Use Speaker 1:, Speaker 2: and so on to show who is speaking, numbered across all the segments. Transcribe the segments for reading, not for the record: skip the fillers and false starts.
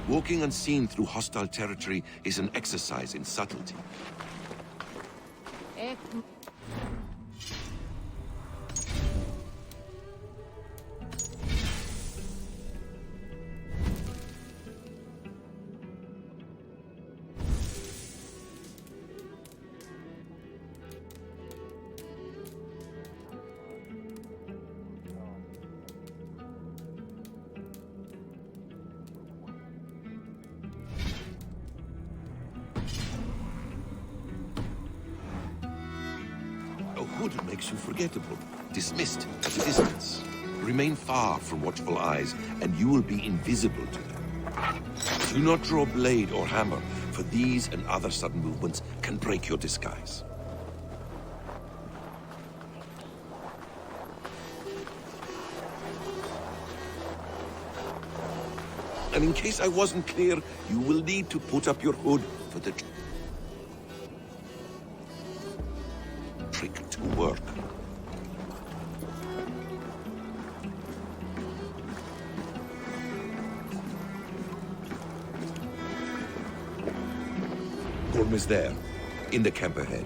Speaker 1: Walking unseen through hostile territory is an exercise in subtlety. A hood makes you forgettable, dismissed at a distance. Remain far from watchful eyes, and you will be invisible to them. Do not draw blade or hammer, for these and other sudden movements can break your disguise. And in case I wasn't clear, you will need to put up your hood for the trick to work. Gorm is there, in the camp ahead.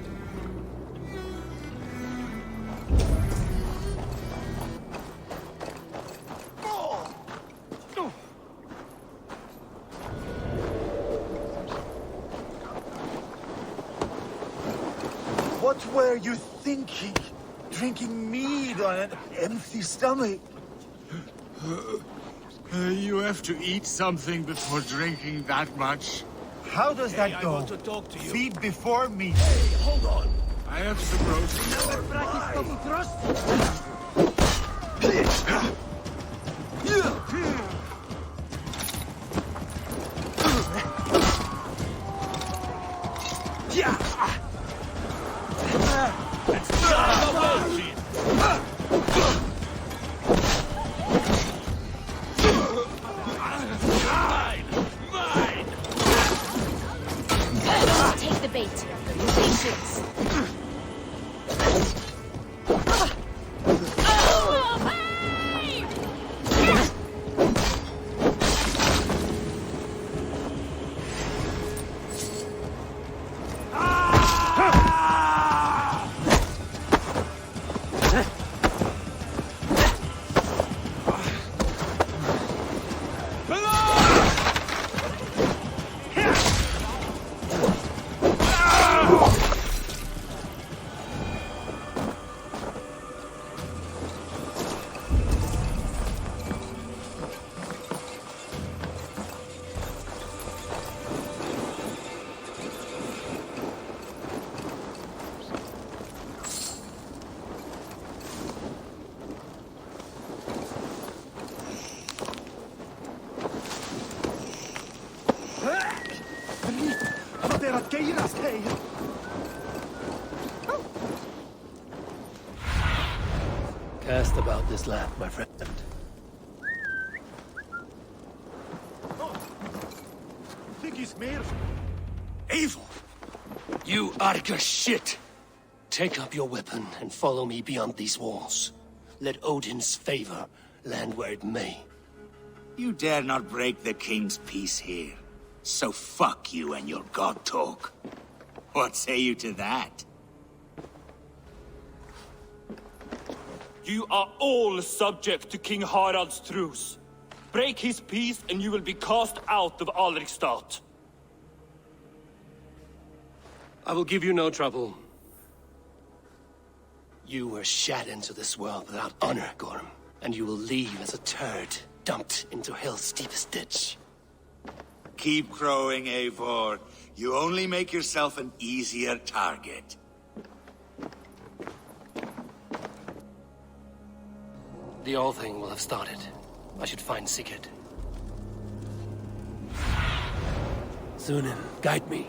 Speaker 2: What were you thinking? Drinking mead on an empty stomach?
Speaker 3: You have to eat something before drinking that much.
Speaker 2: How does that
Speaker 4: I
Speaker 2: go?
Speaker 4: want to talk to you.
Speaker 2: Feed before meat.
Speaker 4: Hey, hold on.
Speaker 3: I have some roast.
Speaker 5: Take the bait. Patience.
Speaker 4: Cast about this land, my friend.
Speaker 3: Evil!
Speaker 4: You Arga shit! Take up your weapon and follow me beyond these walls. Let Odin's favor land where it may.
Speaker 6: You dare not break the king's peace here. So fuck you and your god talk. What say you to that?
Speaker 7: You are all subject to King Harald's truce. Break his peace and you will be cast out of Alrikstad.
Speaker 4: I will give you no trouble. You were shat into this world without honor, Gorm, and you will leave as a turd dumped into hell's deepest ditch.
Speaker 6: Keep crowing, Eivor. You only make yourself an easier target.
Speaker 4: The All Thing will have started. I should find Sigurd. Sunan, guide me.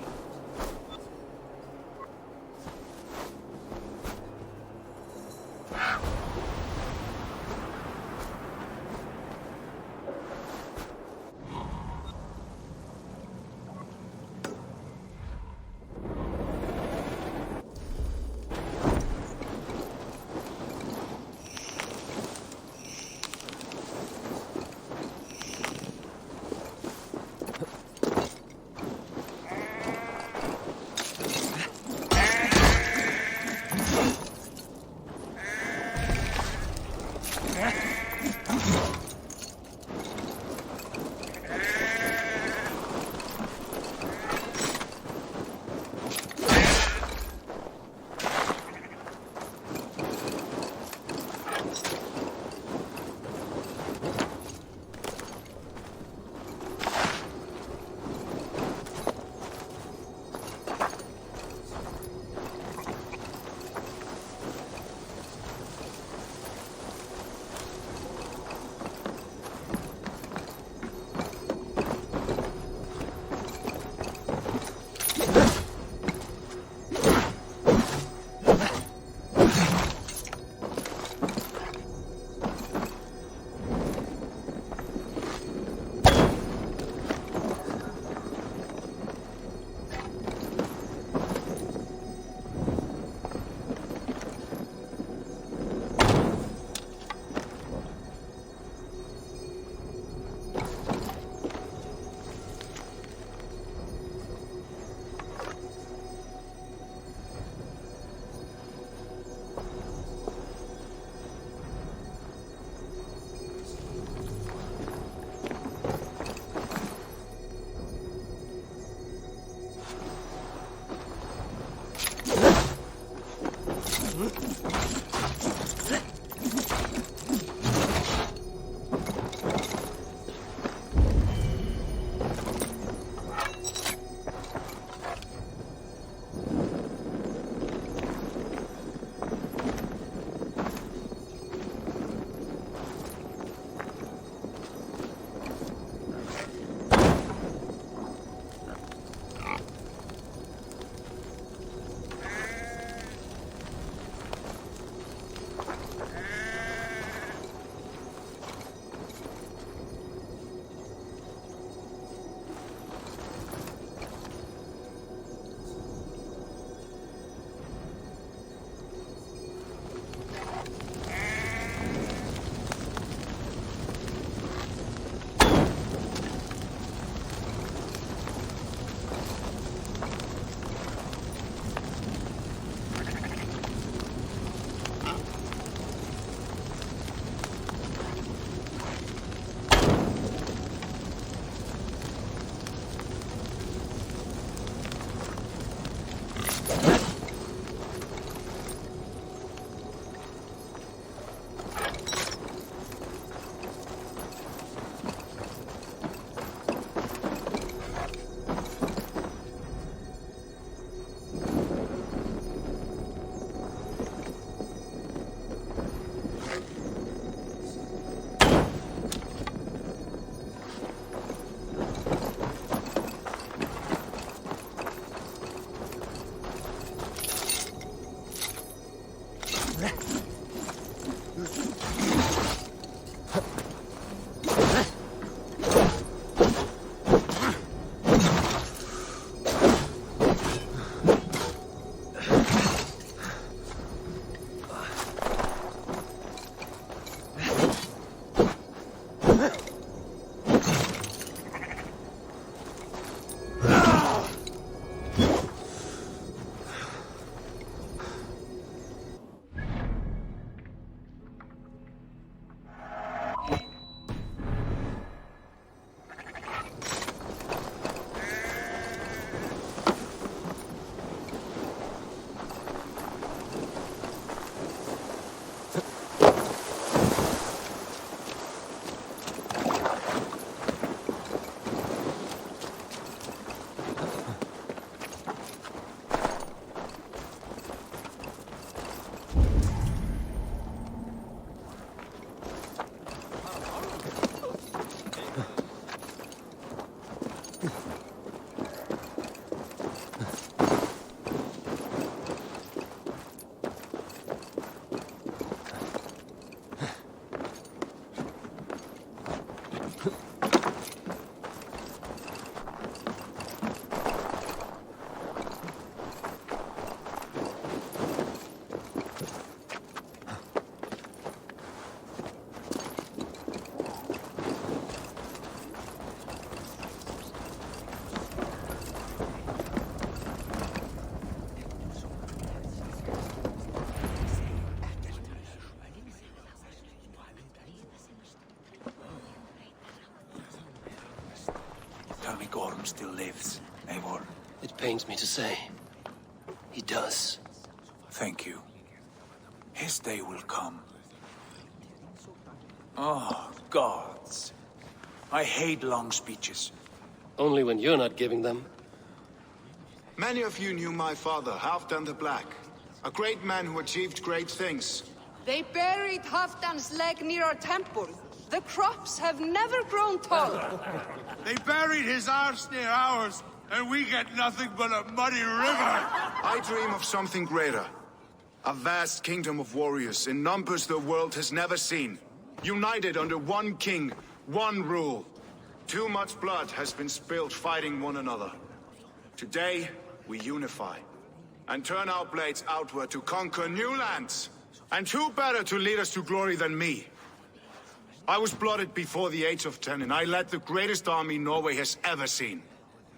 Speaker 2: Tell me Gorm still lives, Eivor.
Speaker 4: It pains me to say. He does.
Speaker 2: Thank you. His day will come. Oh, gods. I hate long speeches.
Speaker 4: Only when you're not giving them.
Speaker 8: Many of you knew my father, Halfdan the Black. A great man who achieved great things.
Speaker 9: They buried Halfdan's leg near our temple. The crops have never grown taller.
Speaker 3: They buried his arse near ours, and we get nothing but a muddy river.
Speaker 8: I dream of something greater. A vast kingdom of warriors in numbers the world has never seen. United under one king, one rule. Too much blood has been spilled fighting one another. Today, we unify. And turn our blades outward to conquer new lands. And who better to lead us to glory than me? I was blooded before the age of 10, and I led the greatest army Norway has ever seen.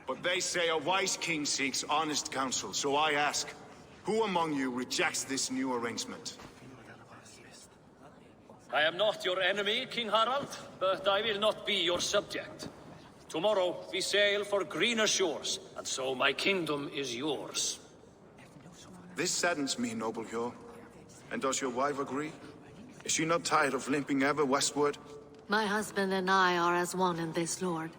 Speaker 8: But they say a wise king seeks honest counsel, so I ask, who among you rejects this new arrangement?
Speaker 10: I am not your enemy, King Harald, but I will not be your subject. Tomorrow we sail for greener shores, and so my kingdom is yours.
Speaker 8: This saddens me, noble Hjor. And does your wife agree? Is she not tired of limping ever westward?
Speaker 11: My husband and I are as one in this, Lord.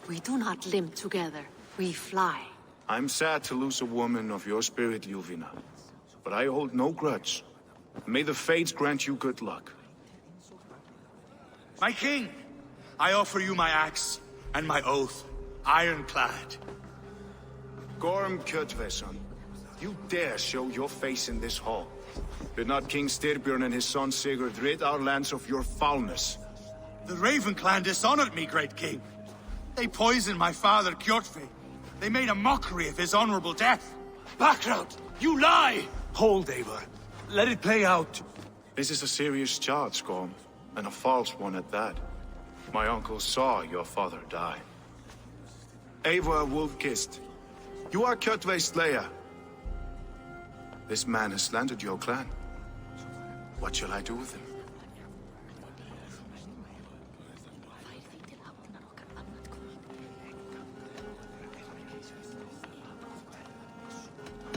Speaker 11: We do not limp together. We fly.
Speaker 8: I'm sad to lose a woman of your spirit, Yuvina. But I hold no grudge. May the fates grant you good luck.
Speaker 3: My king, I offer you my axe and my oath, ironclad.
Speaker 8: Gorm Kjotveson, you dare show your face in this hall. Did not King Styrbjörn and his son Sigurd rid our lands of your foulness?
Speaker 3: The Raven clan dishonored me, great king. They poisoned my father, Kjotve. They made a mockery of his honorable death.
Speaker 2: Background! You lie! Hold, Eivor. Let it play out.
Speaker 8: This is a serious charge, Gorm, and a false one at that. My uncle saw your father die. Eivor Wolf-Kissed, you are Kjotve's slayer. This man has slandered your clan. What shall I do with him?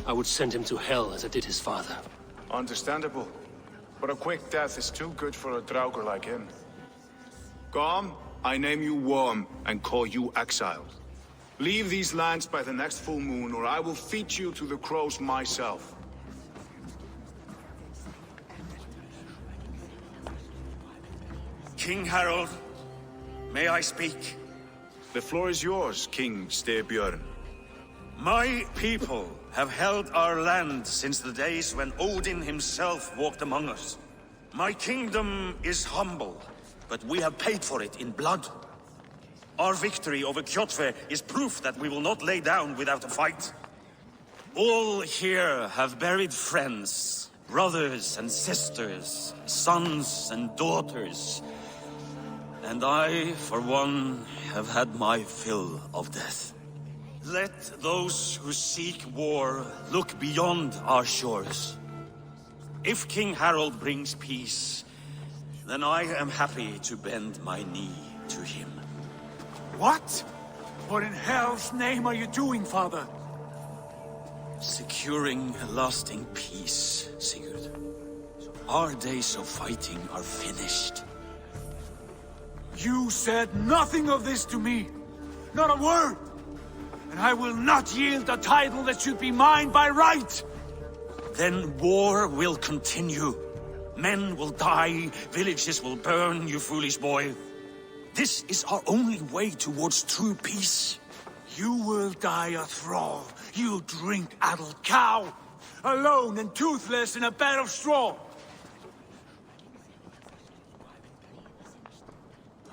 Speaker 4: I would send him to hell as I did his father.
Speaker 8: Understandable. But a quick death is too good for a Draugr like him. Gorm, I name you Worm and call you exiled. Leave these lands by the next full moon, or I will feed you to the crows myself.
Speaker 6: King Harald, may I speak?
Speaker 8: The floor is yours, King Styrbjörn.
Speaker 6: My people have held our land since the days when Odin himself walked among us. My kingdom is humble, but we have paid for it in blood. Our victory over Kjotve is proof that we will not lay down without a fight. All here have buried friends, brothers and sisters, sons and daughters. And I, for one, have had my fill of death. Let those who seek war look beyond our shores. If King Harald brings peace, then I am happy to bend my knee to him.
Speaker 2: What? What in hell's name are you doing, father?
Speaker 6: Securing a lasting peace, Sigurd. Our days of fighting are finished.
Speaker 2: You said nothing of this to me. Not a word. And I will not yield a title that should be mine by right.
Speaker 6: Then war will continue. Men will die, villages will burn, you foolish boy. This is our only way towards true peace.
Speaker 2: You will die a thrall. You drink-addled cow. Alone and toothless in a bed of straw.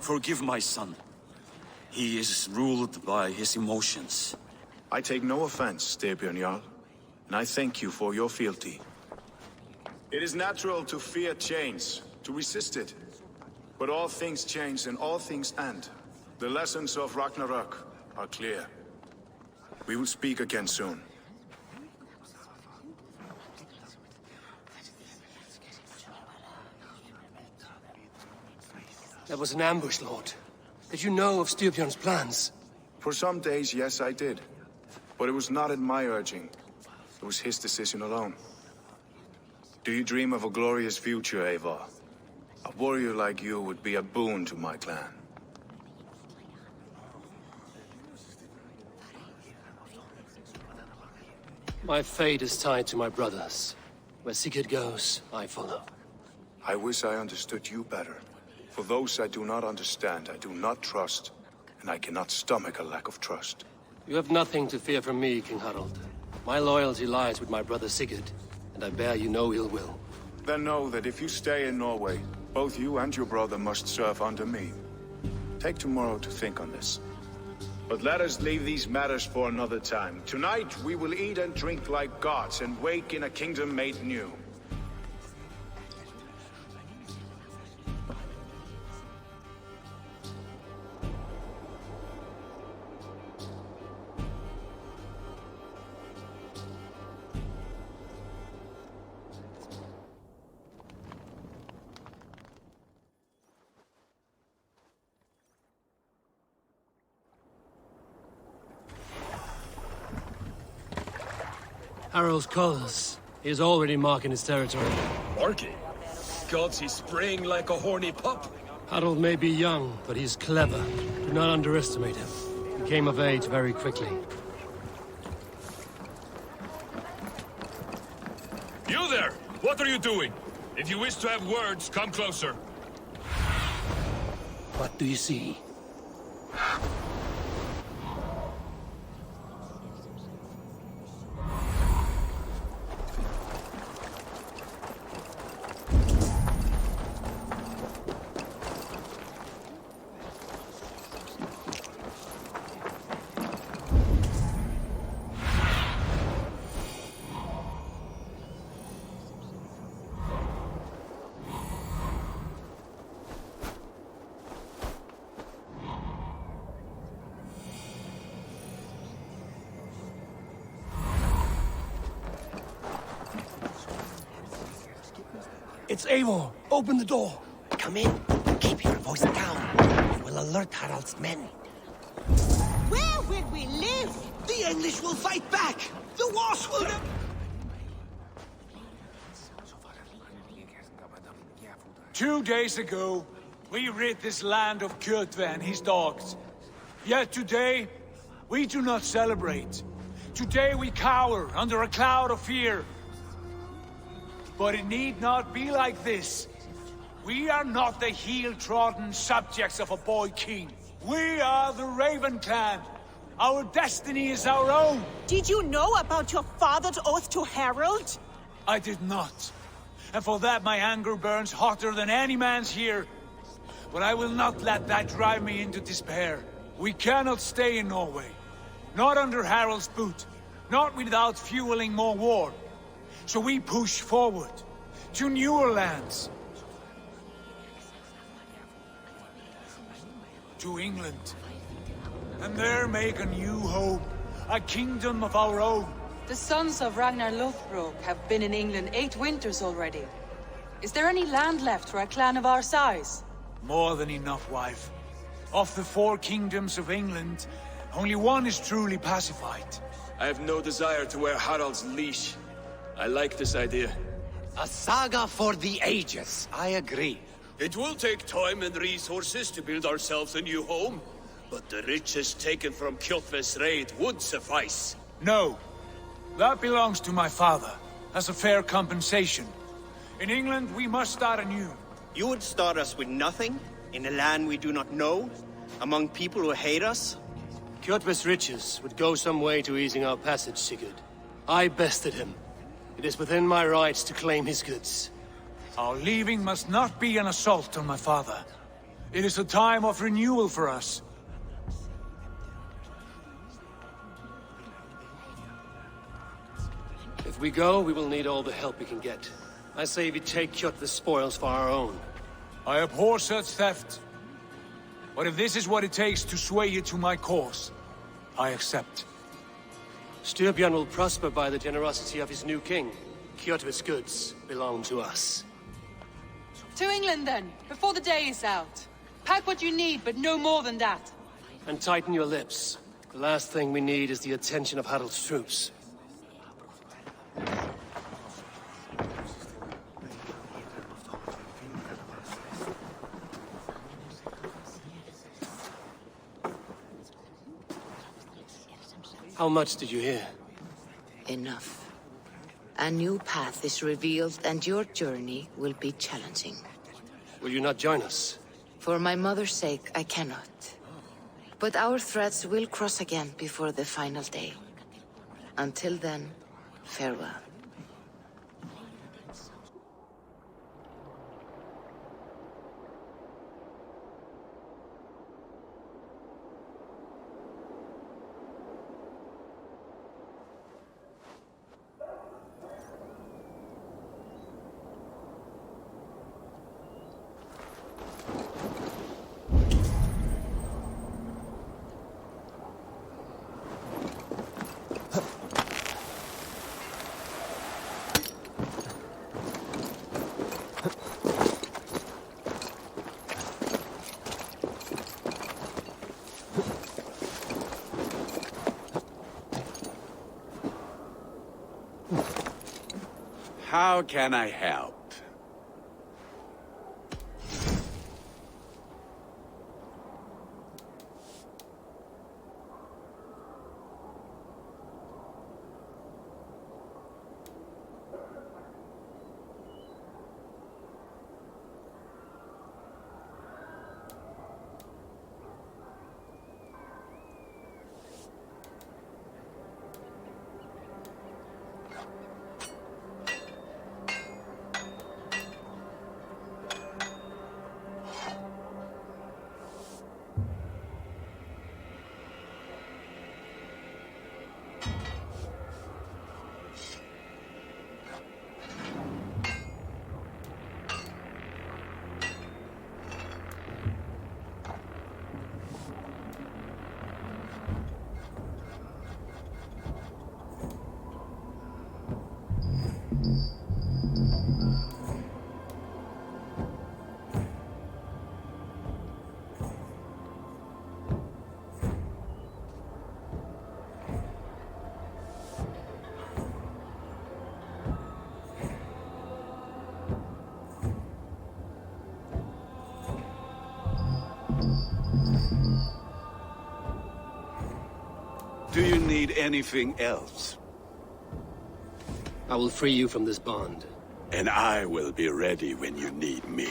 Speaker 6: Forgive my son. He is ruled by his emotions.
Speaker 8: I take no offense, Styrbjörn Jarl, and I thank you for your fealty. It is natural to fear change, to resist it. But all things change and all things end. The lessons of Ragnarok are clear. We will speak again soon.
Speaker 4: That was an ambush, Lord. Did you know of Styrbjörn's plans?
Speaker 8: For some days, yes, I did. But it was not at my urging. It was his decision alone. Do you dream of a glorious future, Eivor? A warrior like you would be a boon to my clan.
Speaker 4: My fate is tied to my brothers. Where Sigurd goes, I follow.
Speaker 8: I wish I understood you better. For those I do not understand, I do not trust, and I cannot stomach a lack of trust.
Speaker 4: You have nothing to fear from me, King Harald. My loyalty lies with my brother Sigurd, and I bear you no ill will.
Speaker 8: Then know that if you stay in Norway, both you and your brother must serve under me. Take tomorrow to think on this. But let us leave these matters for another time. Tonight we will eat and drink like gods and wake in a kingdom made new.
Speaker 4: Harald's colors. He is already marking his territory.
Speaker 7: Marking? Gods, he's spraying like a horny pup.
Speaker 4: Harald may be young, but he's clever. Do not underestimate him. He came of age very quickly.
Speaker 7: You there! What are you doing? If you wish to have words, come closer.
Speaker 4: What do you see? It's Eivor! Open the door!
Speaker 12: Come in. Keep your voice down. It will alert Harald's men.
Speaker 13: Where will we live?
Speaker 12: The English will fight back! The Wars will...
Speaker 2: 2 days ago, we rid this land of Kjotve and his dogs. Yet today, we do not celebrate. Today we cower under a cloud of fear. But it need not be like this. We are not the heel-trodden subjects of a boy king. We are the Raven clan. Our destiny is our own.
Speaker 13: Did you know about your father's oath to Harald?
Speaker 2: I did not. And for that my anger burns hotter than any man's here. But I will not let that drive me into despair. We cannot stay in Norway. Not under Harald's boot. Not without fueling more war. So we push forward, to newer lands. To England. And there make a new home, a kingdom of our own.
Speaker 9: The sons of Ragnar Lothbrok have been in England 8 winters already. Is there any land left for a clan of our size?
Speaker 2: More than enough, wife. Of the 4 kingdoms of England, only one is truly pacified.
Speaker 7: I have no desire to wear Harald's leash. I like this idea.
Speaker 12: A saga for the ages. I agree.
Speaker 14: It will take time and resources to build ourselves a new home, but the riches taken from Kjotve's raid would suffice.
Speaker 2: No. That belongs to my father, as a fair compensation. In England, we must start anew.
Speaker 15: You would start us with nothing? In a land we do not know? Among people who hate us?
Speaker 4: Kjotve's riches would go some way to easing our passage, Sigurd. I bested him. It is within my rights to claim his goods.
Speaker 2: Our leaving must not be an assault on my father. It is a time of renewal for us.
Speaker 4: If we go, we will need all the help we can get. I say we take Kjotve's spoils for our own.
Speaker 2: I abhor such theft. But if this is what it takes to sway you to my cause, I accept.
Speaker 4: Styrbjörn will prosper by the generosity of his new king. Kjotve's goods belong to us.
Speaker 9: To England, then, before the day is out. Pack what you need, but no more than that.
Speaker 4: And tighten your lips. The last thing we need is the attention of Harald's troops. How much did you hear?
Speaker 16: Enough. A new path is revealed, and your journey will be challenging.
Speaker 4: Will you not join us?
Speaker 16: For my mother's sake, I cannot. But our threads will cross again before the final day. Until then, farewell.
Speaker 17: How can I help? Do you need anything else?
Speaker 4: I will free you from this bond.
Speaker 17: And I will be ready when you need me.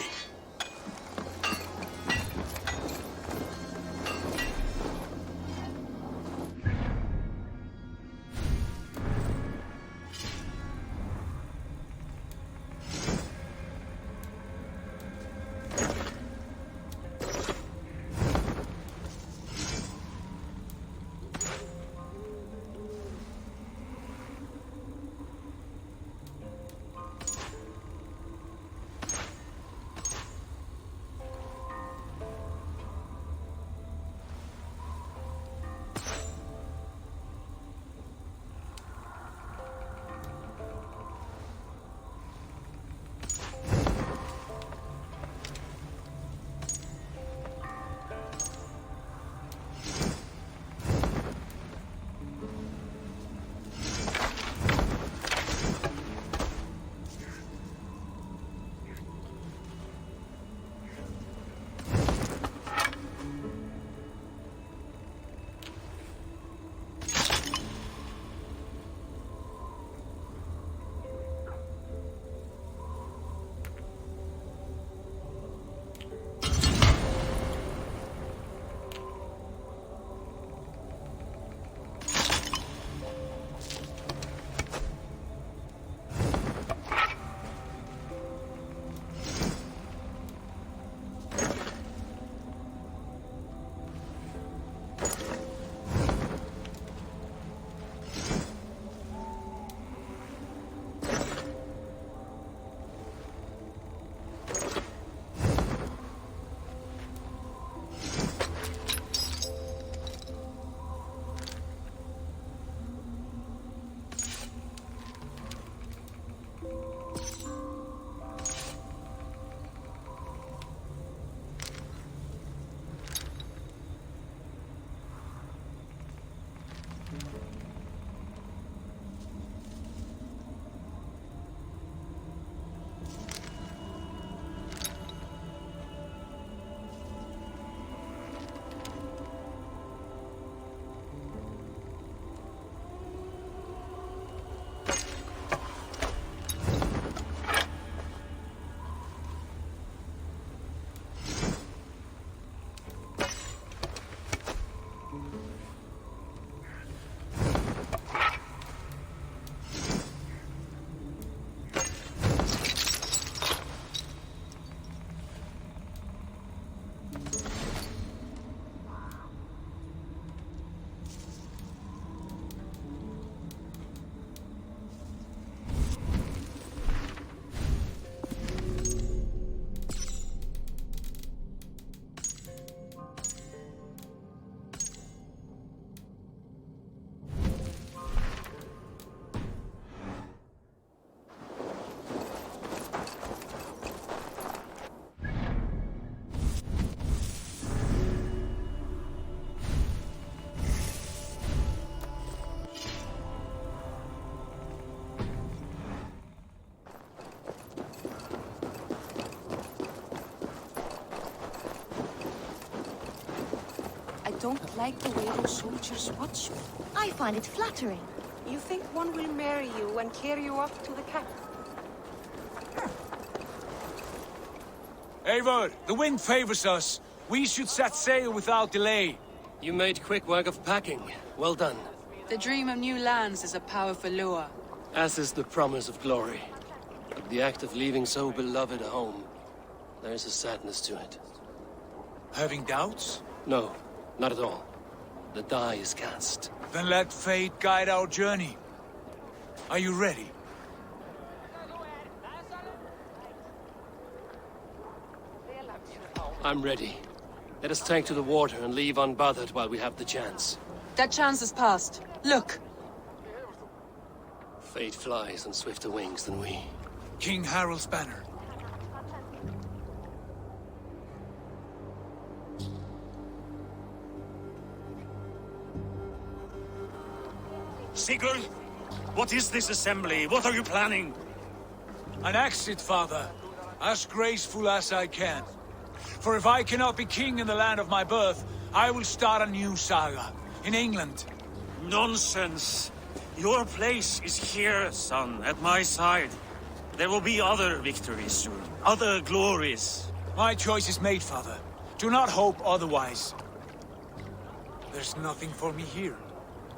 Speaker 9: I don't like the way those soldiers watch me.
Speaker 5: I find it flattering.
Speaker 9: You think one will marry you and carry you off to the capital?
Speaker 2: Eivor, the wind favors us. We should set sail without delay.
Speaker 4: You made quick work of packing. Well done.
Speaker 9: The dream of new lands is a powerful lure.
Speaker 4: As is the promise of glory. But the act of leaving so beloved a home, there's a sadness to it.
Speaker 2: Having doubts?
Speaker 4: No, not at all. The die is cast.
Speaker 2: Then let fate guide our journey. Are you ready?
Speaker 4: I'm ready. Let us take to the water and leave unbothered while we have the chance.
Speaker 9: That chance is past. Look!
Speaker 4: Fate flies on swifter wings than we.
Speaker 2: King Harald's banner.
Speaker 6: Sigurd, what is this assembly? What are you planning?
Speaker 2: An exit, father. As graceful as I can. For if I cannot be king in the land of my birth, I will start a new saga. In England.
Speaker 6: Nonsense. Your place is here, son, at my side. There will be other victories soon. Other glories.
Speaker 2: My choice is made, father. Do not hope otherwise. There's nothing for me here.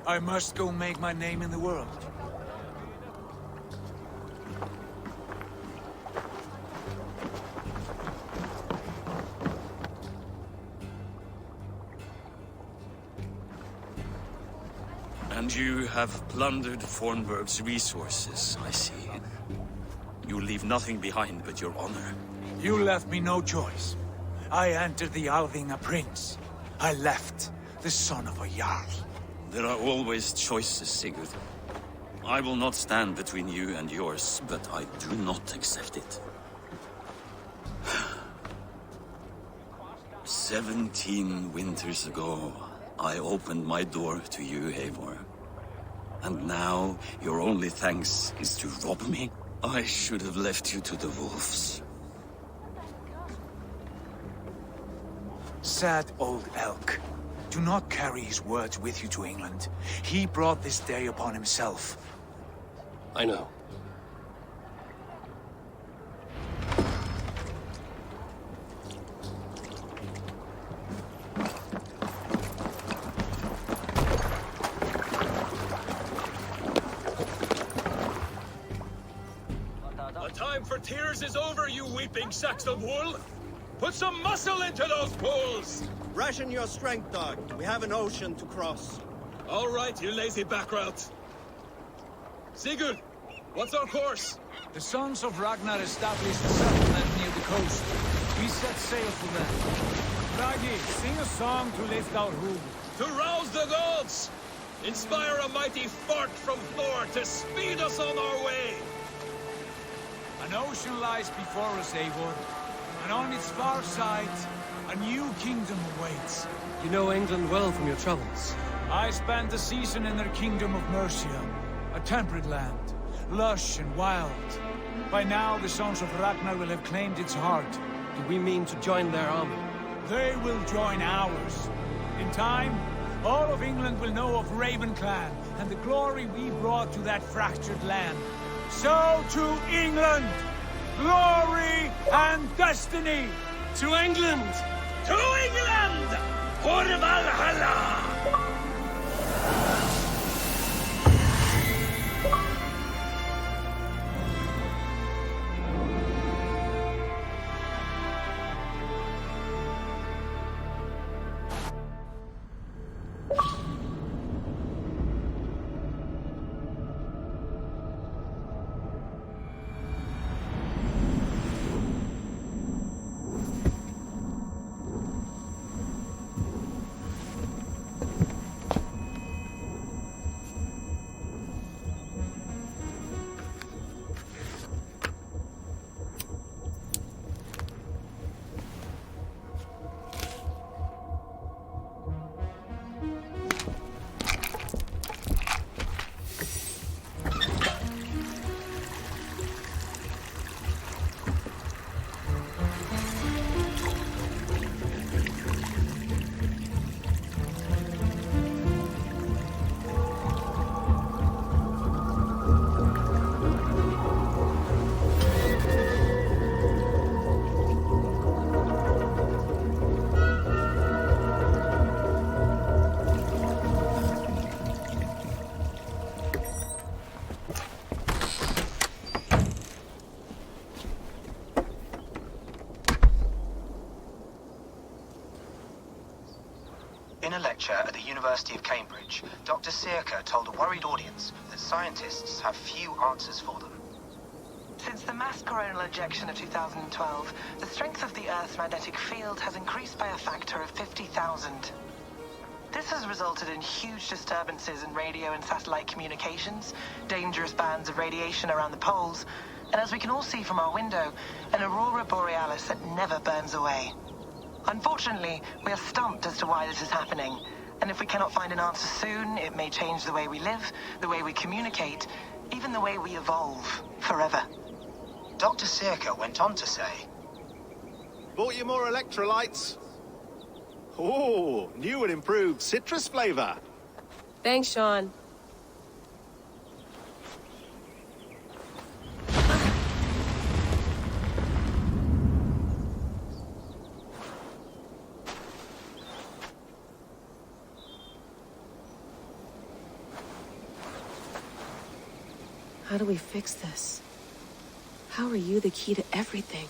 Speaker 2: I must go make my name in the world.
Speaker 6: And you have plundered Fornburg's resources, I see. You leave nothing behind but your honor.
Speaker 2: You left me no choice. I entered the Alving a prince. I left, the son of a Jarl.
Speaker 6: There are always choices, Sigurd. I will not stand between you and yours, but I do not accept it. 17 winters ago, I opened my door to you, Eivor. And now, your only thanks is to rob me? I should have left you to the wolves.
Speaker 2: Sad old elk. Do not carry his words with you to England. He brought this day upon himself.
Speaker 4: I know.
Speaker 14: The time for tears is over, you weeping sacks of wool! Put some muscle into those bulls!
Speaker 15: Ration your strength, dog. We have an ocean to cross.
Speaker 14: All right, you lazy backrout. Sigurd, what's our course?
Speaker 2: The sons of Ragnar established a settlement near the coast. We set sail for them. Ragi, sing a song to lift our home.
Speaker 14: To rouse the gods! Inspire a mighty fart from Thor to speed us on our way!
Speaker 2: An ocean lies before us, Eivor. And on its far side, a new kingdom awaits.
Speaker 4: You know England well from your travels.
Speaker 2: I spent a season in their kingdom of Mercia, a temperate land, lush and wild. By now, the sons of Ragnar will have claimed its heart.
Speaker 4: Do we mean to join their army?
Speaker 2: They will join ours. In time, all of England will know of Ravenclan and the glory we brought to that fractured land. So to England! Glory and destiny!
Speaker 4: To England!
Speaker 14: To England! For Valhalla!
Speaker 18: In a lecture at the University of Cambridge, Dr. Sirka told a worried audience that scientists have few answers for them.
Speaker 19: Since the mass coronal ejection of 2012, the strength of the Earth's magnetic field has increased by a factor of 50,000. This has resulted in huge disturbances in radio and satellite communications, dangerous bands of radiation around the poles, and as we can all see from our window, an aurora borealis that never burns away. Unfortunately, we are stumped as to why this is happening, and if we cannot find an answer soon, it may change the way we live, the way we communicate, even the way we evolve, forever.
Speaker 18: Dr. Sirka went on to say,
Speaker 20: Bought you more electrolytes? Oh, new and improved citrus flavor.
Speaker 21: Thanks, Sean.
Speaker 22: How do we fix this? How are you the key to everything?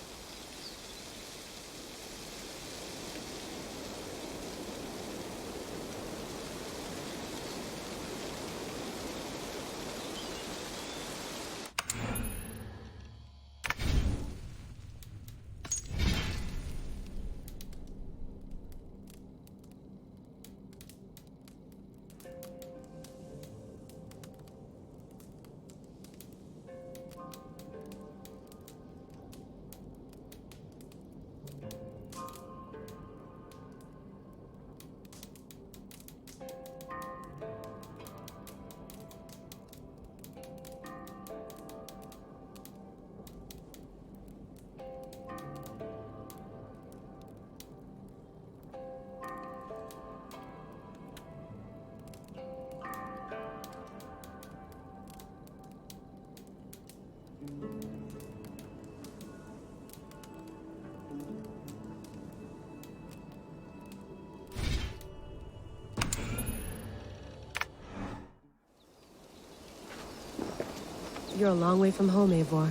Speaker 22: You're a long way from home, Eivor.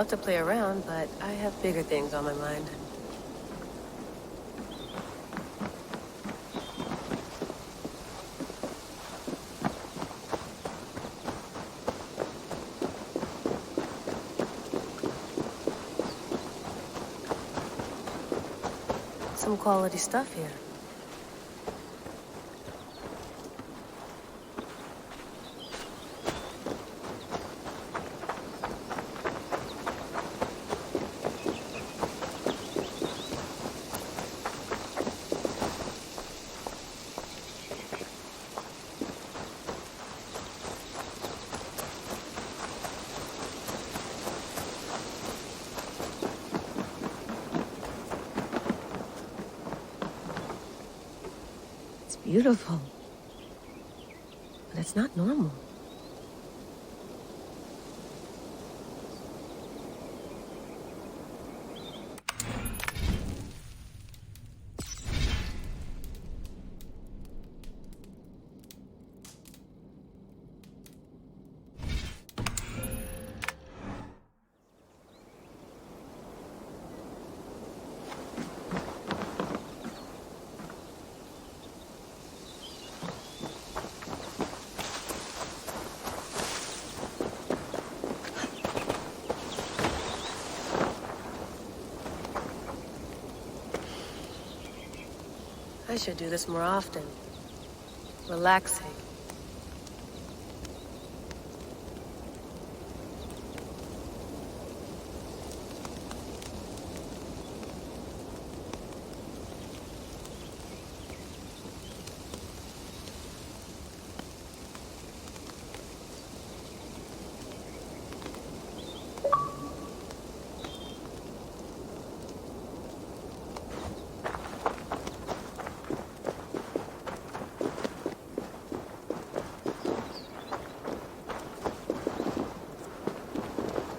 Speaker 22: love to play around, but I have bigger things on my mind. Some quality stuff here. Beautiful. But it's not normal. I should do this more often. Relaxing.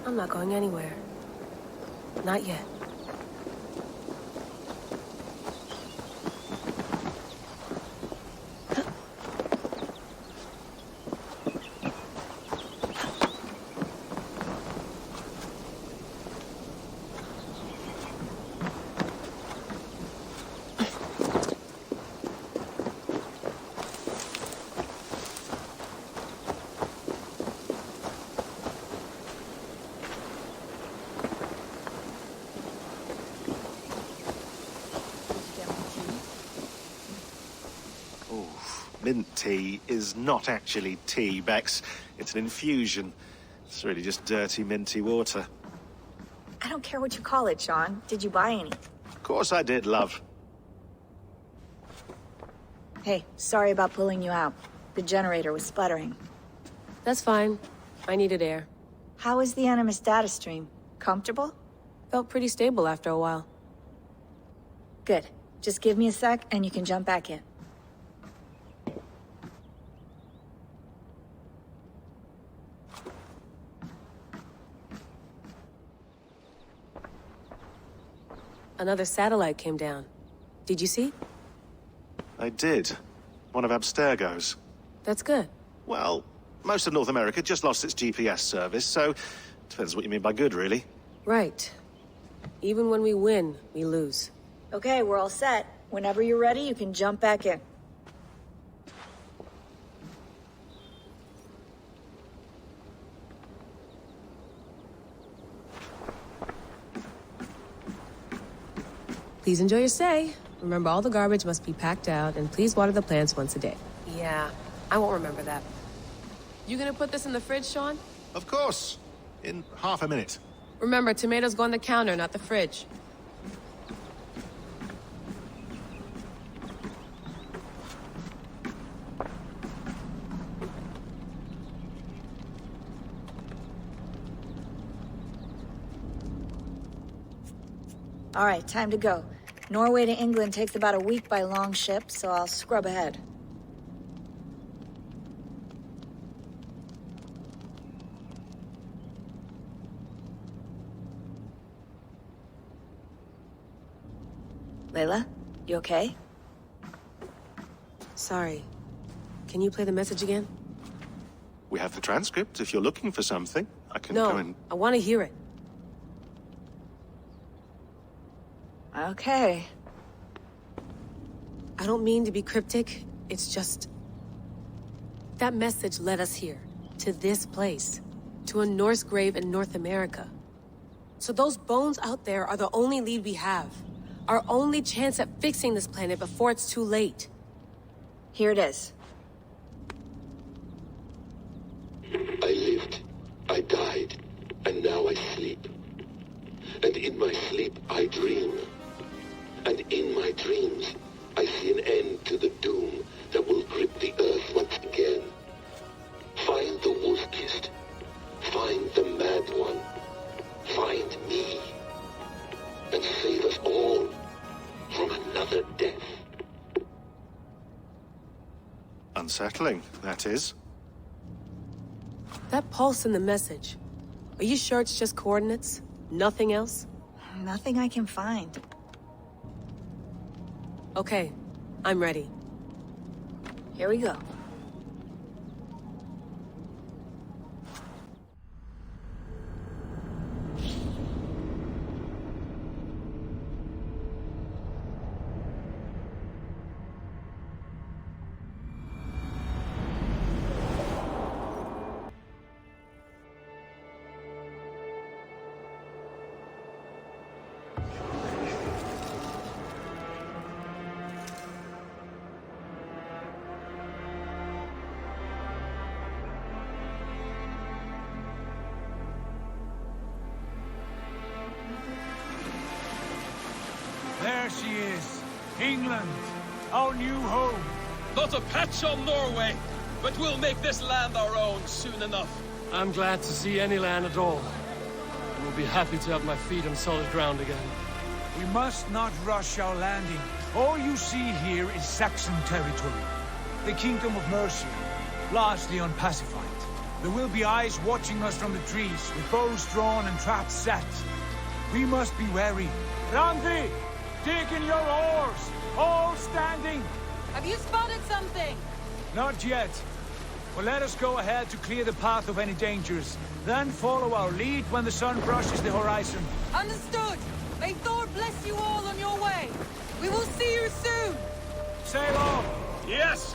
Speaker 22: I'm not going anywhere. Not yet.
Speaker 20: Mint tea is not actually tea, Bex. It's an infusion. It's really just dirty, minty water.
Speaker 1: I don't care what you call it, Sean. Did you buy any?
Speaker 20: Of course I did, love.
Speaker 1: Hey, sorry about pulling you out. The generator was sputtering.
Speaker 22: That's fine. I needed air.
Speaker 1: How was the Animus data stream? Comfortable?
Speaker 22: Felt pretty stable after a while.
Speaker 1: Good. Just give me a sec and you can jump back in.
Speaker 22: Another satellite came down. Did you see?
Speaker 20: I did. One of Abstergo's.
Speaker 22: That's good.
Speaker 20: Well, most of North America just lost its GPS service, so depends what you mean by good, really.
Speaker 22: Right. Even when we win, we lose.
Speaker 1: Okay, we're all set. Whenever you're ready, you can jump back in.
Speaker 22: Please enjoy your stay. Remember, all the garbage must be packed out, and please water the plants once a day. Yeah, I won't remember that. You gonna put this in the fridge, Sean?
Speaker 20: Of course. In half a minute.
Speaker 22: Remember, tomatoes go on the counter, not the fridge.
Speaker 1: All right, time to go. Norway to England takes about a week by long ship, so I'll scrub ahead. Layla, you okay?
Speaker 22: Sorry. Can you play the message again?
Speaker 20: We have the transcript. If you're looking for something, I can go and...
Speaker 22: I want to hear it.
Speaker 1: Okay.
Speaker 22: I don't mean to be cryptic, it's just... That message led us here, to this place, to a Norse grave in North America. So those bones out there are the only lead we have. Our only chance at fixing this planet before it's too late.
Speaker 1: Here it is.
Speaker 10: I lived, I died, and now I sleep. And in my sleep I dream. And in my dreams I see an end to the doom that will grip the earth once again. Find the wolf-kissed. Find the mad one. Find me. And save us all from another death.
Speaker 20: Unsettling, that is.
Speaker 22: That pulse in the message. Are you sure it's just coordinates? Nothing else?
Speaker 1: Nothing I can find.
Speaker 22: Okay, I'm ready.
Speaker 1: Here we go.
Speaker 2: There she is. England, our new home.
Speaker 7: Not a patch on Norway, but we'll make this land our own soon enough.
Speaker 4: I'm glad to see any land at all. And will be happy to have my feet on solid ground again.
Speaker 2: We must not rush our landing. All you see here is Saxon territory. The Kingdom of Mercia, largely unpacified. There will be eyes watching us from the trees, with bows drawn and traps set. We must be wary. Randi! Dig in your oars! All standing!
Speaker 9: Have you spotted something?
Speaker 2: Not yet. But let us go ahead to clear the path of any dangers. Then follow our lead when the sun brushes the horizon.
Speaker 9: Understood! May Thor bless you all on your way! We will see you soon!
Speaker 2: Sail on!
Speaker 7: Yes!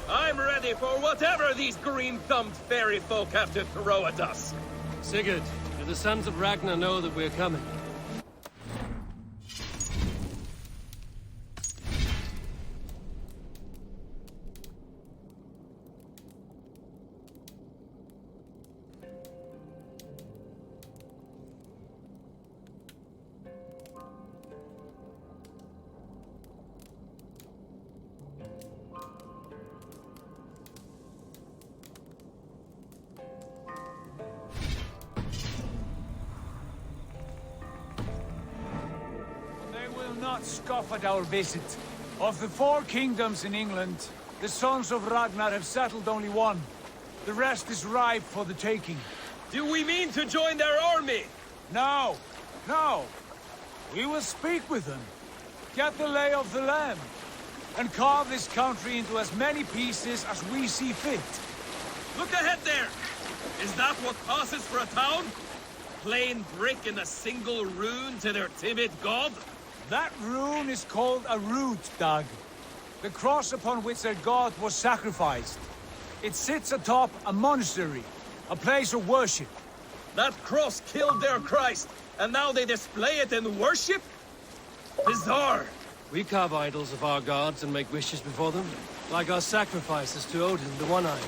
Speaker 7: I'm ready for whatever these green-thumbed fairy folk have to throw at us.
Speaker 4: Sigurd, do the sons of Ragnar know that we're coming?
Speaker 2: Not scoff at our visit. Of the 4 kingdoms in England, the sons of Ragnar have settled only one. The rest is ripe for the taking.
Speaker 7: Do we mean to join their army?
Speaker 2: No, no. We will speak with them, get the lay of the land, and carve this country into as many pieces as we see fit.
Speaker 7: Look ahead there! Is that what passes for a town? Plain brick and a single rune to their timid god?
Speaker 2: That rune is called a root, Dag. The cross upon which their god was sacrificed. It sits atop a monastery, a place of worship.
Speaker 7: That cross killed their Christ, and now they display it in worship? Bizarre!
Speaker 4: We carve idols of our gods and make wishes before them, like our sacrifices to Odin, the One-Eyed.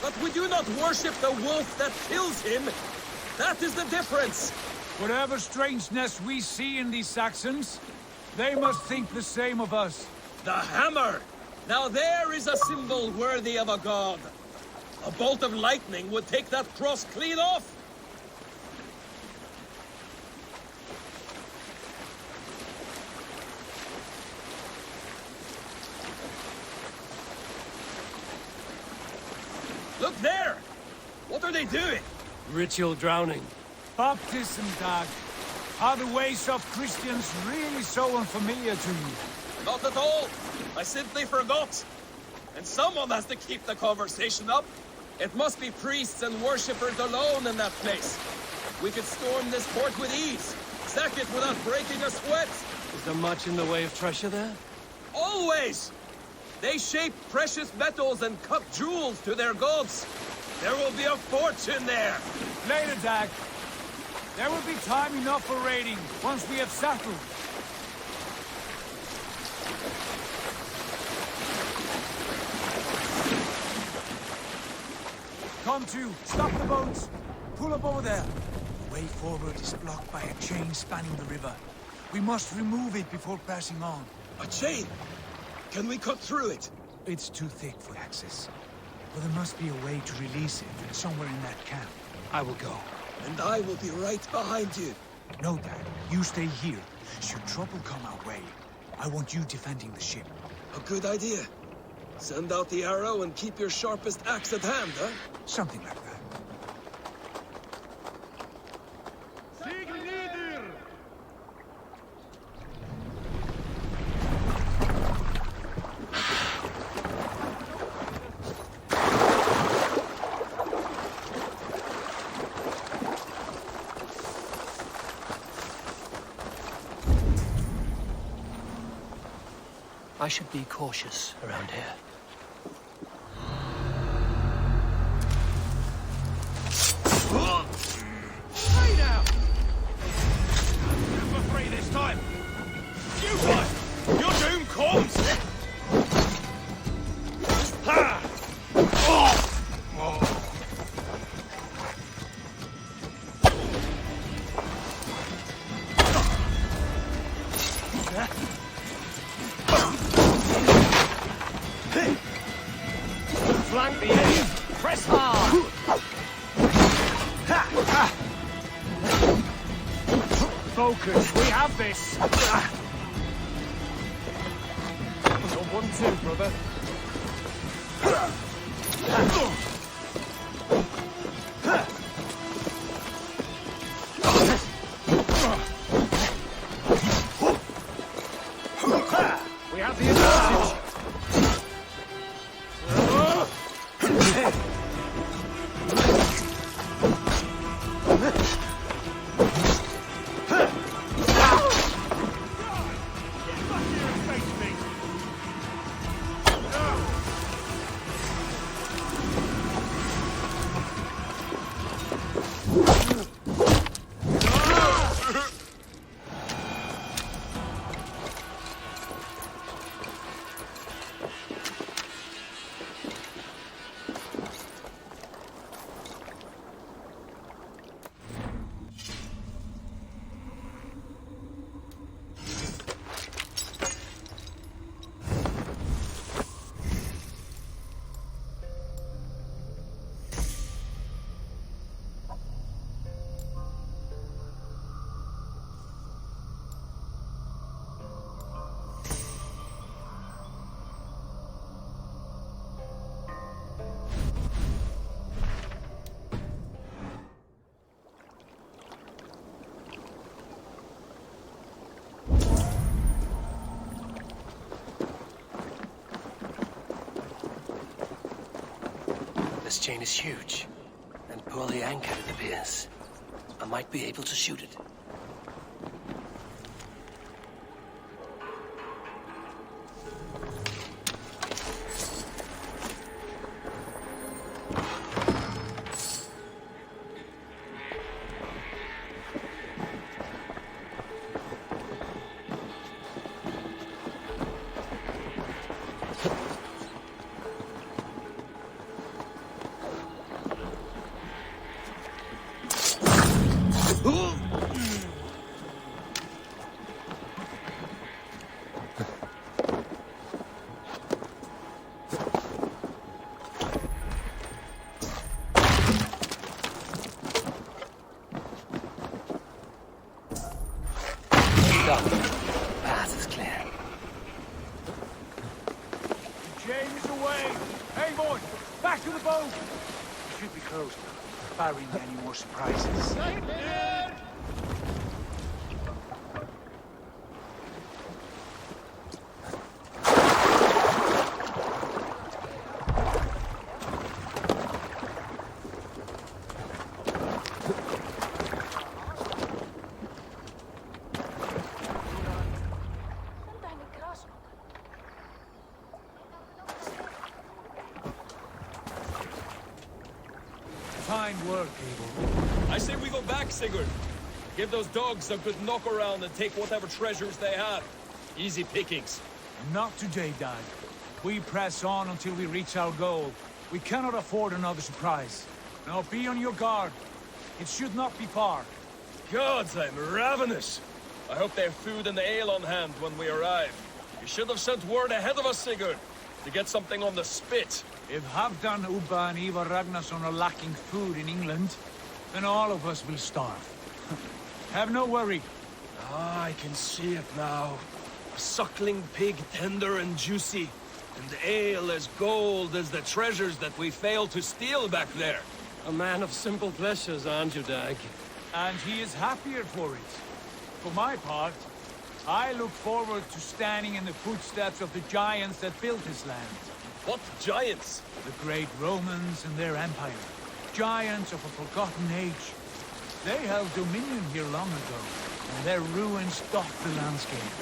Speaker 7: But we do not worship the wolf that kills him! That is the difference!
Speaker 2: Whatever strangeness we see in these Saxons, they must think the same of us.
Speaker 7: The hammer! Now there is a symbol worthy of a god. A bolt of lightning would take that cross clean off! Look there! What are they doing?
Speaker 4: Ritual drowning.
Speaker 2: Baptism, Dag. Are the ways of Christians really so unfamiliar to you?
Speaker 7: Not at all. I simply forgot. And someone has to keep the conversation up. It must be priests and worshippers alone in that place. We could storm this port with ease, sack it without breaking a sweat.
Speaker 4: Is there much in the way of treasure there?
Speaker 14: Always! They shape precious metals and cut jewels to their gods. There will be a fortune there.
Speaker 2: Later, Dag. There will be time enough for raiding once we have settled. Come to, stop the boats. Pull up over there. The way forward is blocked by a chain spanning the river. We must remove it before passing on.
Speaker 14: A chain? Can we cut through it?
Speaker 2: It's too thick for access. But there must be a way to release it somewhere in that camp. I will go.
Speaker 14: And I will be right behind you.
Speaker 2: No, Dad. You stay here. Should trouble come our way, I want you defending the ship.
Speaker 14: A good idea. Send out the arrow and keep your sharpest axe at hand, huh?
Speaker 2: Something like that.
Speaker 4: I should be cautious around here.
Speaker 14: Hey now! Never free this time! You guys! Your doom comes! Ha!
Speaker 4: Flank the enemy! Press hard!
Speaker 2: Focus, we have this!
Speaker 4: You're 1-2, brother.
Speaker 2: We have the advantage!
Speaker 4: This chain is huge, and poorly anchored it appears. I might be able to shoot it. Done. Path is clear.
Speaker 2: Chain is away! Hey, boy! Back to the boat! We should be close now, barring any more surprises.
Speaker 7: I say we go back, Sigurd. Give those dogs a good knock around and take whatever treasures they have. Easy pickings.
Speaker 2: Not today, Dad. We press on until we reach our goal. We cannot afford another surprise. Now be on your guard. It should not be far.
Speaker 7: Gods, I'm ravenous. I hope they have food and ale on hand when we arrive. You should have sent word ahead of us, Sigurd, to get something on the spit.
Speaker 2: If Halfdan, Ubba and Ivar Ragnarsson are lacking food in England, then all of us will starve. Have no worry.
Speaker 7: Ah, I can see it now. A suckling pig, tender and juicy. And ale as gold as the treasures that we failed to steal back there.
Speaker 4: A man of simple pleasures, aren't you, Dag?
Speaker 2: And he is happier for it. For my part, I look forward to standing in the footsteps of the giants that built this land.
Speaker 7: What giants?
Speaker 2: The great Romans and their empire. Giants of a forgotten age. They held dominion here long ago, and their ruins dot the landscape.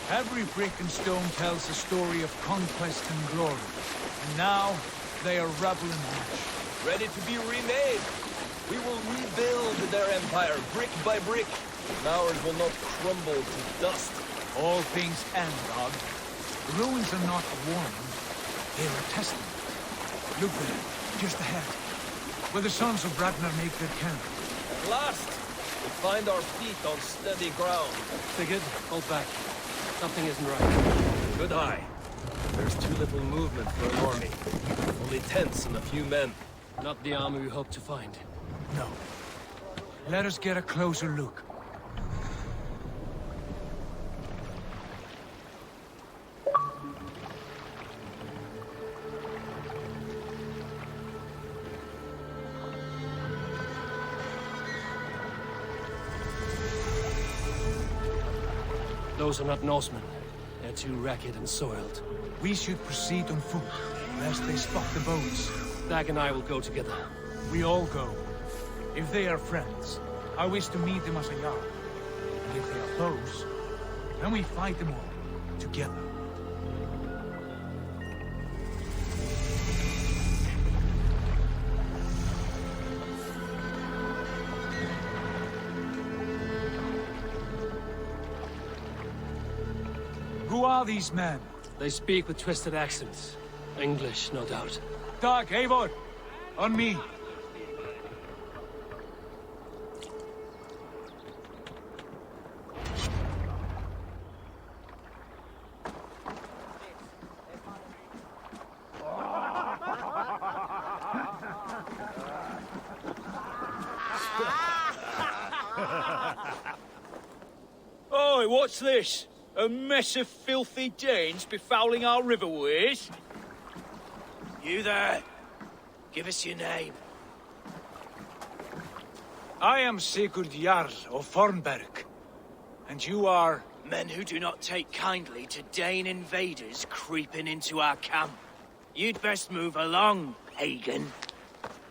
Speaker 2: Every brick and stone tells a story of conquest and glory. And now, they are rubble and ash.
Speaker 7: Ready to be remade. We will rebuild their empire, brick by brick. And ours will not crumble to dust.
Speaker 2: All things end, God. The ruins are not a warning. They are a testament. Look there, just ahead. Where the sons of Ragnar make their camp.
Speaker 7: At last, we find our feet on steady ground.
Speaker 4: Sigurd, hold back. Something isn't right.
Speaker 7: Good eye. There's too little movement for an army. Only tents and a few men.
Speaker 4: Not the army we hope to find.
Speaker 2: No. Let us get a closer look.
Speaker 4: Those are not Norsemen. They're too ragged and soiled.
Speaker 2: We should proceed on foot, lest they spot the boats.
Speaker 4: Dag and I will go together.
Speaker 2: We all go. If they are friends, I wish to meet them as a yard. And if they are foes, then we fight them all, together. Who are these men?
Speaker 4: They speak with twisted accents. English, no doubt.
Speaker 2: Dag, Eivor! On me!
Speaker 7: Oi, what's this? A mess of filthy Danes befouling our riverways? You there? Give us your name.
Speaker 2: I am Sigurd Jarl of Fornberg. And you are?
Speaker 3: Men who do not take kindly to Dane invaders creeping into our camp. You'd best move along, pagan.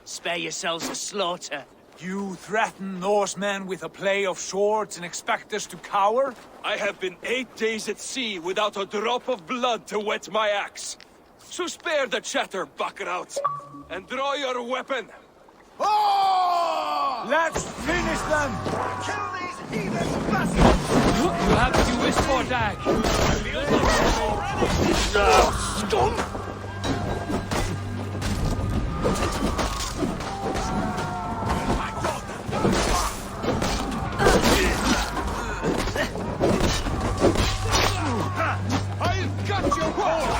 Speaker 3: Spare yourselves a slaughter.
Speaker 2: You threaten Norsemen with a play of swords and expect us to cower?
Speaker 7: I have been 8 days at sea without a drop of blood to wet my axe. So spare the chatter, buckerouts, and draw your weapon.
Speaker 2: Oh! Let's finish them!
Speaker 3: Kill these heathen bastards!
Speaker 4: You have what you wish for, Dag.
Speaker 3: No, scum!
Speaker 2: I've got your hold!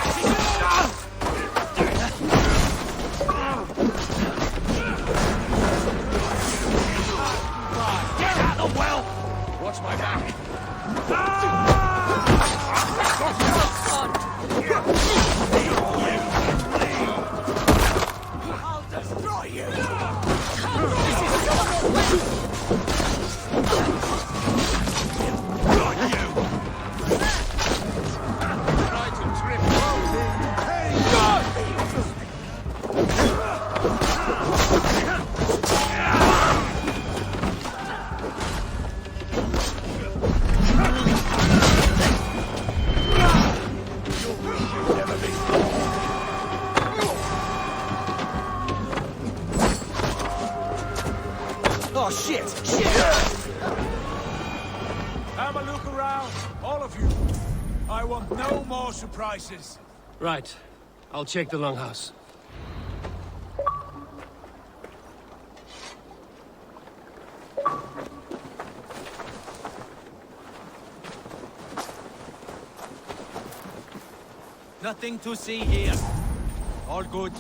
Speaker 3: Get out of the well!
Speaker 2: Watch my back!
Speaker 3: I'll destroy you!
Speaker 12: shit!
Speaker 2: Have a look around, all of you. I want no more surprises.
Speaker 4: Right. I'll check the longhouse.
Speaker 3: Nothing to see here. All good.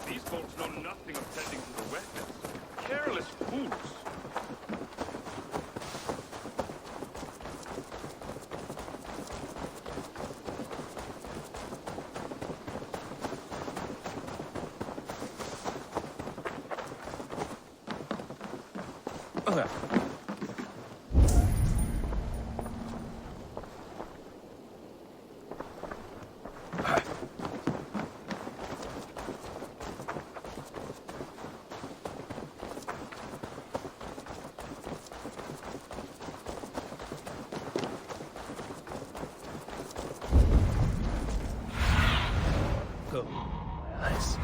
Speaker 8: These folks know nothing of tending to the weapons. Careless fools.
Speaker 4: Okay. Go. My eyes.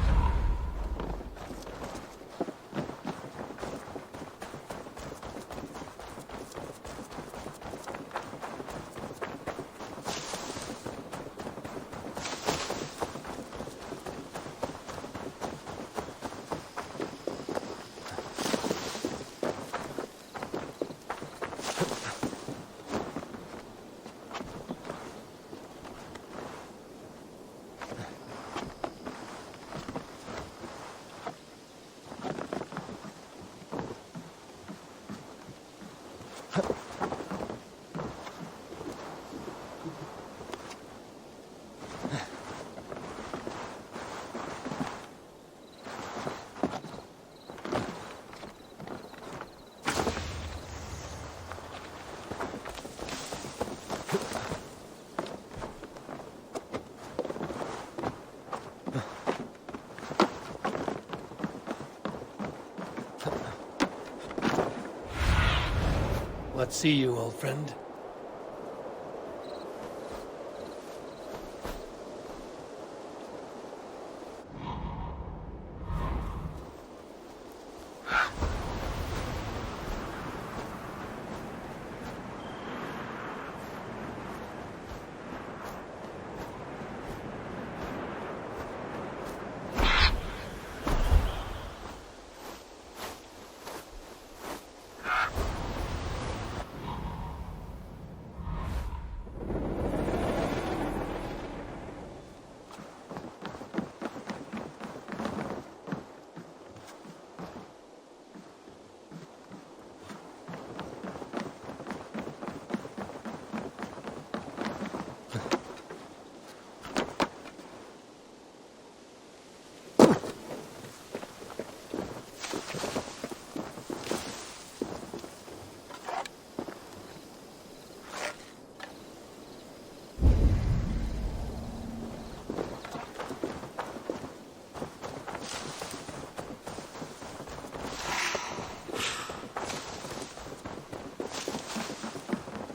Speaker 4: Let's see you, old friend.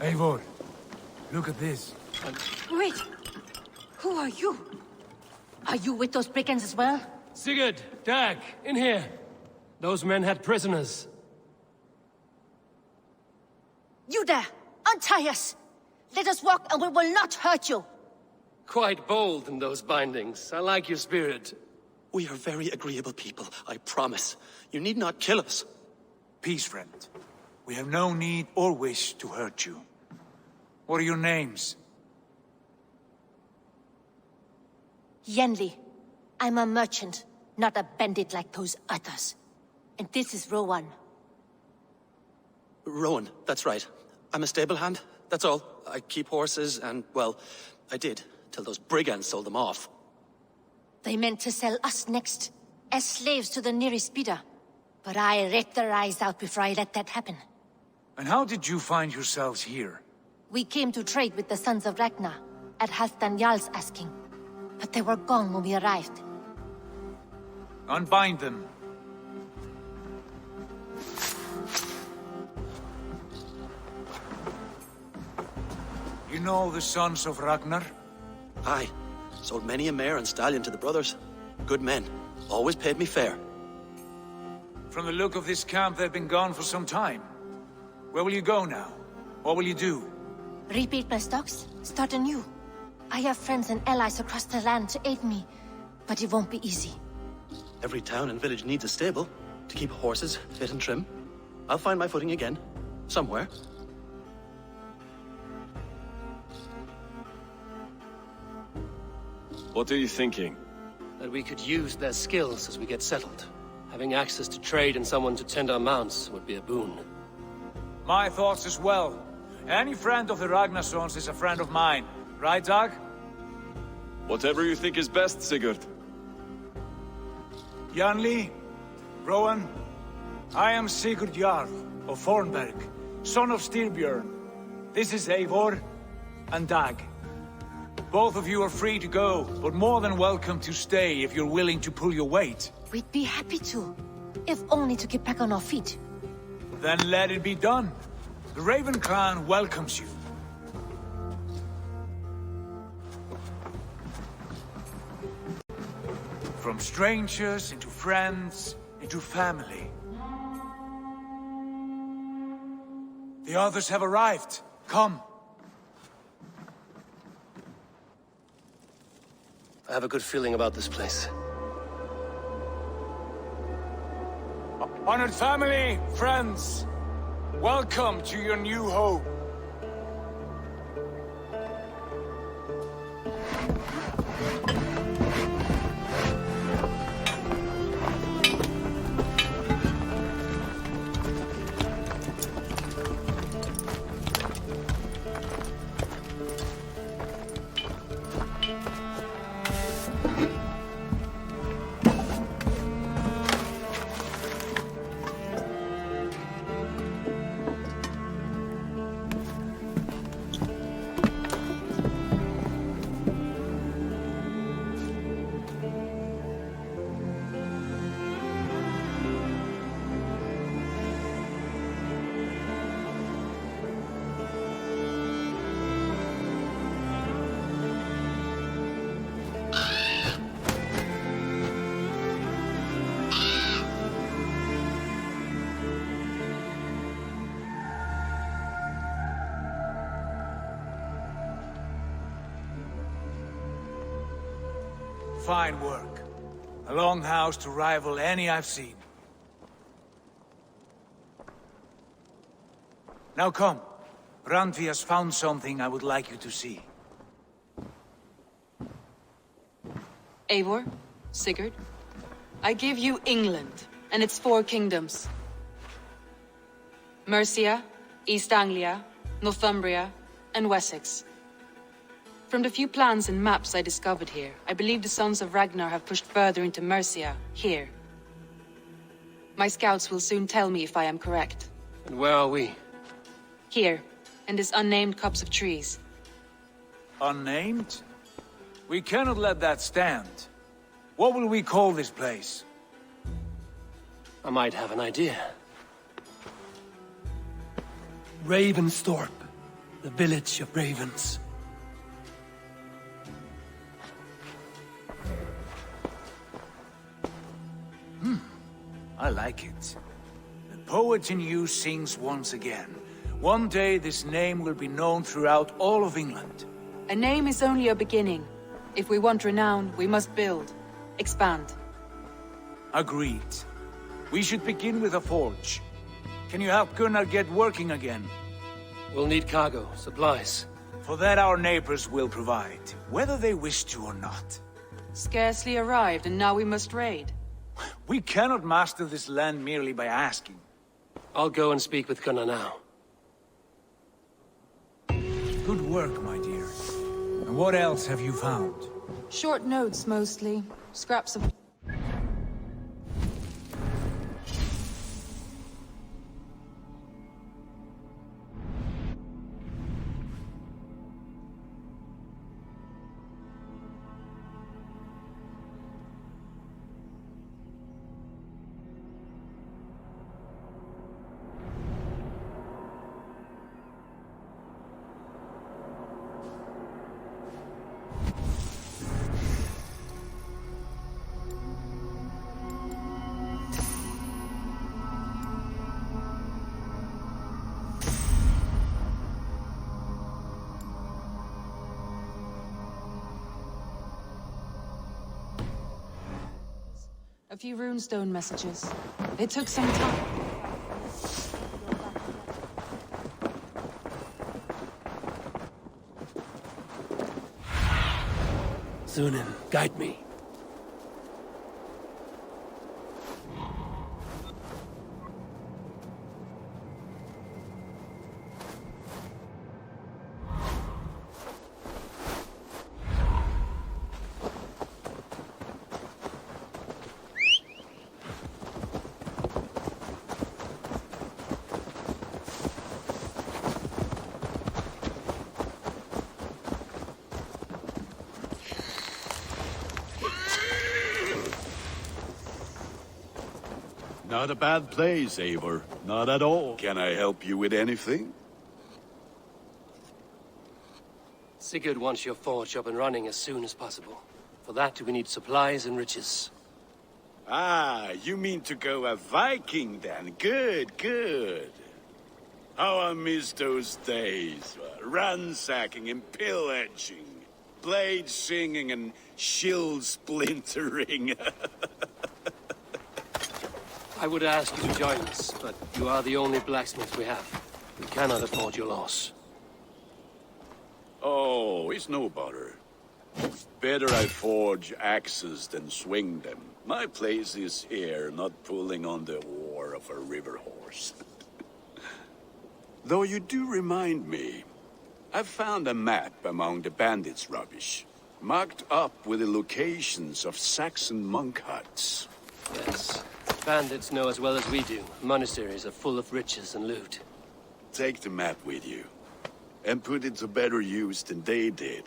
Speaker 2: Eivor, look at this.
Speaker 5: Wait! Who are you? Are you with those brigands as well?
Speaker 4: Sigurd, Dag, in here. Those men had prisoners.
Speaker 5: You there! Untie us! Let us walk and we will not hurt you!
Speaker 4: Quite bold in those bindings. I like your spirit.
Speaker 6: We are very agreeable people, I promise. You need not kill us.
Speaker 2: Peace, friend. We have no need or wish to hurt you. What are your names?
Speaker 5: Yenli. I'm a merchant, not a bandit like those others. And this is Rowan.
Speaker 6: Rowan, that's right. I'm a stable hand, that's all. I keep horses and, well, I did, till those brigands sold them off.
Speaker 5: They meant to sell us next, as slaves to the nearest speeder. But I ripped their eyes out before I let that happen.
Speaker 2: And how did you find yourselves here?
Speaker 5: We came to trade with the Sons of Ragnar. at Halfdan Jarl's asking. But they were gone when we arrived.
Speaker 2: Unbind them. You know the sons of Ragnar?
Speaker 11: Aye. Sold many a mare and stallion to the brothers. Good men. Always paid me fair.
Speaker 2: From the look of this camp, they've been gone for some time. Where will you go now? What will you do?
Speaker 5: Repeat my stocks, start anew. I have friends and allies across the land to aid me, but it won't be easy.
Speaker 11: Every town and village needs a stable to keep horses fit and trim. I'll find my footing again. Somewhere.
Speaker 7: What are you thinking?
Speaker 4: That we could use their skills as we get settled. Having access to trade and someone to tend our mounts would be a boon.
Speaker 2: My thoughts as well. Any friend of the Ragnarsons is a friend of mine. Right, Dag?
Speaker 7: Whatever you think is best, Sigurd.
Speaker 2: Janli, Rowan, I am Sigurd Jarl of Fornberg, son of Styrbjörn. This is Eivor and Dag. Both of you are free to go, but more than welcome to stay if you're willing to pull your weight.
Speaker 5: We'd be happy to, if only to get back on our feet.
Speaker 2: Then let it be done. The Raven clan welcomes you. From strangers into friends, into family. The others have arrived. Come.
Speaker 4: I have a good feeling about this place.
Speaker 2: Honored family, friends, welcome to your new home. Fine work. A longhouse to rival any I've seen. Now come. Randvi has found something I would like you to see.
Speaker 9: Eivor, Sigurd, I give you England and its 4 kingdoms. Mercia, East Anglia, Northumbria, and Wessex. From the few plans and maps I discovered here, I believe the Sons of Ragnar have pushed further into Mercia, here. My scouts will soon tell me if I am correct.
Speaker 4: And where are we?
Speaker 9: Here, in this unnamed copse of trees.
Speaker 2: Unnamed? We cannot let that stand. What will we call this place?
Speaker 4: I might have an idea. Ravensthorpe, the village of ravens.
Speaker 2: I like it. The poet in you sings once again. One day this name will be known throughout all of England.
Speaker 9: A name is only a beginning. If we want renown, we must build, expand.
Speaker 2: Agreed. We should begin with a forge. Can you help Gunnar get working again?
Speaker 4: We'll need cargo, supplies.
Speaker 2: For that our neighbors will provide, whether they wish to or not.
Speaker 9: Scarcely arrived, and now we must raid.
Speaker 2: We cannot master this land merely by asking.
Speaker 4: I'll go and speak with Gunnar now.
Speaker 2: Good work, my dear. And what else have you found?
Speaker 9: Short notes, mostly. Scraps of... few runestone messages. They took some time.
Speaker 4: Sunan, guide me.
Speaker 17: Not a bad place, Eivor. Not at all. Can I help you with anything?
Speaker 4: Sigurd wants your forge up and running as soon as possible. For that, we need supplies and riches.
Speaker 17: Ah, you mean to go a Viking then? Good, good. How I miss those days. Ransacking and pillaging. Blade singing and shield splintering.
Speaker 4: I would ask you to join us, but you are the only blacksmith we have. We cannot afford your loss.
Speaker 17: Oh, it's no bother. Better I forge axes than swing them. My place is here, not pulling on the oar of a river horse. Though you do remind me, I found a map among the bandits' rubbish, marked up with the locations of Saxon monk huts.
Speaker 4: Yes. Bandits know as well as we do. Monasteries are full of riches and loot.
Speaker 17: Take the map with you, and put it to better use than they did.